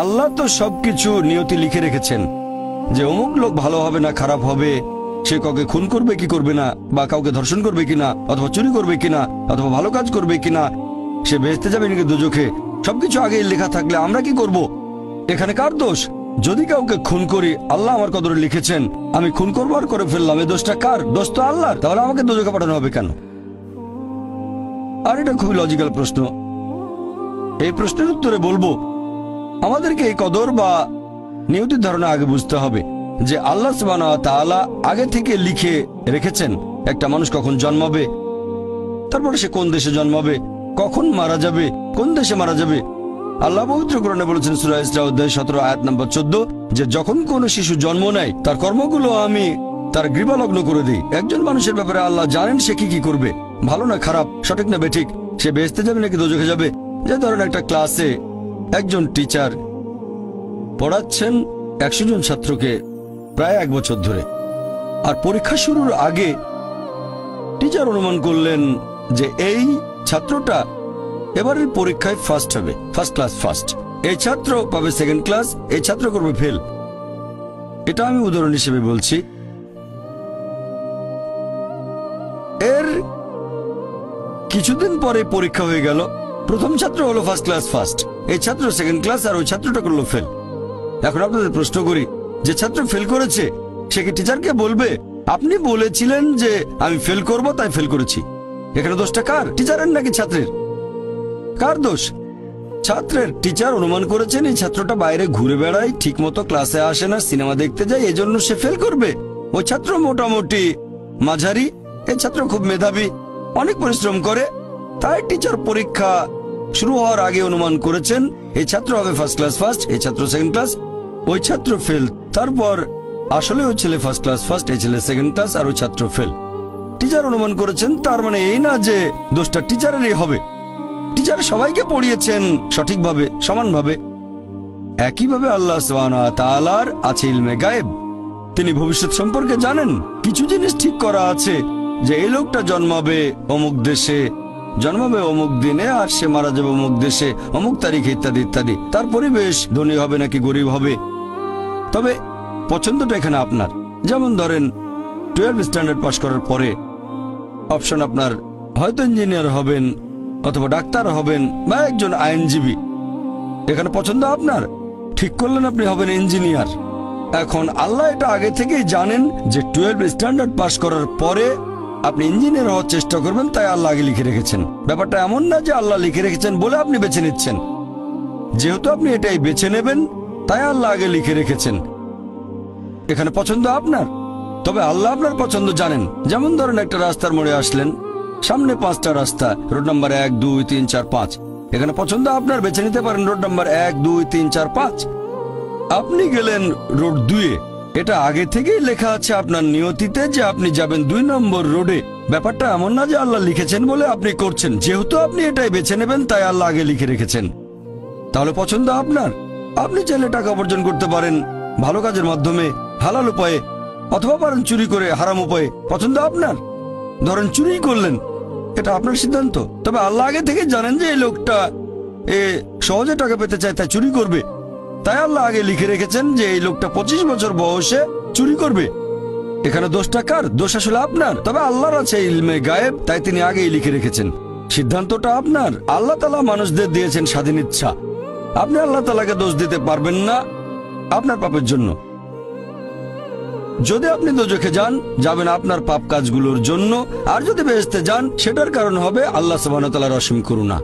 আল্লাহ তো সবকিছু নিয়তি লিখে রেখেছেন যে অমুক লোক ভালো হবে না খারাপ হবে, সে কাউকে খুন করবে কি করবে না, বা কাউকে ধর্ষণ করবে কিনা, অথবা চুরি করবে কিনা, অথবা ভালো কাজ করবে কিনা, সে বেহেশতে যাবে নাকি দোজখে, সবকিছু আগে লেখা থাকলে আমরা কি করব? এখানে কার দোষ? যদি কাউকে খুন করি, আল্লাহ আমার কদরে লিখেছেন, আমি খুন করবো আর করে ফেললাম, এই দোষটা কার? দোষ তো আল্লাহর। তাহলে আমাকে দোজখে পাঠানো হবে কেন? আর এটা খুবই লজিক্যাল প্রশ্ন। এই প্রশ্নের উত্তরে বলবো, আমাদেরকে এই কদর বা নিয়তির ধারণা আগে বুঝতে হবে যে আল্লাহ সুবহানাহু ওয়া তাআলা আগে থেকে লিখে রেখেছেন একটা মানুষ কখন জন্মাবে, তারপরে সে কোন দেশে জন্মাবে, কখন মারা যাবে, কোন দেশে মারা যাবে। আল্লাহ পবিত্র কোরআনে বলেছেন সূরা ইসরা অধ্যায় 17 আয়াত নম্বর 14 যে যখন কোন শিশু জন্ম নেয় তার কর্মগুলো আমি তার গ্রীবালগ্ন করে দিই। একজন মানুষের ব্যাপারে আল্লাহ জানেন সে কি কি করবে, ভালো না খারাপ, সঠিক না বেঠিক, সে বেহেশতে যাবে নাকি দোজখে যাবে। যে ধরেন একটা ক্লাসে একজন টিচার পড়াচ্ছেন 100 জন ছাত্রকে প্রায় 1 বছর ধরে, আর পরীক্ষা শুরুর আগে টিচার অনুমান করলেন যে এই ছাত্রটা এবারের পরীক্ষায় ফার্স্ট হবে, ফার্স্ট ক্লাস ফার্স্ট, এই ছাত্র পাবে সেকেন্ড ক্লাস, এই ছাত্র করবে ফেল। এটা আমি উদাহরণ হিসেবে বলছি। এর কিছুদিন পরে পরীক্ষা হয়ে গেল, প্রথম ছাত্র হলো ফার্স্ট ক্লাস ফার্স্ট, এই ছাত্র সেকেন্ড ক্লাস, আর ওই ছাত্রটা করলো ফেল। এখন আপনাদের প্রশ্ন করি, যে ছাত্র ফেল করেছে সে কি টিচারকে বলবে আপনি বলেছিলেন যে আমি ফেল করব তাই ফেল করেছি? এখানে দোষটা কার? টিচারের নাকি ছাত্রের? কার দোষ? ছাত্রের। টিচার অনুমান করেছেন এই ছাত্রটা বাইরে ঘুরে বেড়ায়, ঠিক মতো ক্লাসে আসে না, সিনেমা দেখতে যায়, এজন্য সে ফেল করবে। ওই ছাত্র মোটামুটি মাঝারি, এই ছাত্র খুব মেধাবী, অনেক পরিশ্রম করে, তাই টিচার পরীক্ষা শুরু হওয়ার আগে অনুমান করেছেন এই ছাত্র হবে ফার্স্ট ক্লাস ফার্স্ট, এই ছাত্র সেকেন্ড ক্লাস, ওই ছাত্র ফেল। তারপর আসলে ওই ছেলে ফার্স্ট ক্লাস ফার্স্ট, এই ছেলে সেকেন্ড ক্লাস, আর ওই ছাত্র ফেল। টিচার অনুমান করেছেন, তার মানে এই না যে দোষটা টিচারেরই হবে। টিচার সবাইকে পড়িয়েছেন সঠিকভাবে, সমানভাবে। একইভাবে আল্লাহ সুবহানাহু ওয়া তাআলার আছে ইলমে গায়েব, তিনি ভবিষ্যৎ সম্পর্কে জানেন। কিছু জিনিস ঠিক করা আছে যে এই লোকটা জন্মাবে অমুক দেশে, জন্মাবে অমুক দিনে, আর সে মারা যাবে অমুক দেশে অমুক তারিখে, ইত্যাদি ইত্যাদি। তার পরিবেশ ধনী হবে নাকি গরিব হবে, তবে পছন্দটা এখানে আপনার। যেমন ধরেন 12 স্ট্যান্ডার্ড পাশ করার পরে অপশন আপনার হয়তো ইঞ্জিনিয়ার হবেন, অথবা ডাক্তার হবেন, বা একজন আইনজীবী। এখানে পছন্দ আপনার, ঠিক করলেন আপনি হবেন ইঞ্জিনিয়ার। এখন আল্লাহ এটা আগে থেকেই জানেন যে 12 স্ট্যান্ডার্ড পাশ করার পরে আপনি ইঞ্জিনিয়ার হওয়ার চেষ্টা করবেন, তাই আল্লাহ আগে লিখে রেখেছেন। ব্যাপারটা এমন না যে আল্লাহ লিখে রেখেছেন বলে আপনি বেছে নিচ্ছেন। যেহেতু আপনি এটাই বেছে নেবেন, তাই আল্লাহ আগে লিখে রেখেছেন। এখানে পছন্দ আপনার, তবে আল্লাহ আপনার পছন্দ জানেন। যেমন ধরেন একটা রাস্তার মোড়ে আসলেন, সামনে 5টা রাস্তা, রোড নাম্বার 1, 2, 3, 4, 5। এখানে পছন্দ আপনার, বেছে নিতে পারেন রোড নাম্বার 1, 2, 3, 4, 5। আপনি গেলেন রোড 2-এ, এটা আগে থেকেই লেখা আছে আপনার নিয়তিতে যে আপনি যাবেন 2 নম্বর রোডে। ব্যাপারটা এমন না যে আল্লাহ লিখেছেন বলে আপনি করছেন, যেহেতু আপনি এটাই বেছে নেবেন তাই আল্লাহ আগে লিখে রেখেছেন। তাহলে পছন্দ আপনার। আপনি চাইলে টাকা উপার্জন করতে পারেন ভালো কাজের মাধ্যমে, হালাল উপায়ে, অথবা পারেন চুরি করে হারাম উপায়ে। পছন্দ আপনার। ধরেন চুরি করলেন, এটা আপনার সিদ্ধান্ত, তবে আল্লাহ আগে থেকে জানেন যে এই লোকটা সহজে টাকা পেতে চায় তাই চুরি করবে, তাই আল্লাহ আগে লিখে রেখেছেন যে এই লোকটা 25 বছর বয়সে চুরি করবে। এখানে দোষটা কার? দোষ আসলে আপনার, তবে আল্লাহর আছে ইলমে গায়েব, তাই তিনি আগেই লিখে রেখেছেন। সিদ্ধান্তটা আপনার। আল্লাহ তাআলা মানুষদের দিয়েছেন স্বাধীন ইচ্ছা, আপনি আল্লাহ তাআলাকে দোষ দিতে পারবেন না আপনার পাপের জন্য। যদি আপনি দোজখে যান, যাবেন আপনার পাপ কাজগুলোর জন্য, আর যদি বেহেশতে যান সেটার কারণ হবে আল্লাহ সুবহানাহু ওয়া তাআলার অসীম করুণা।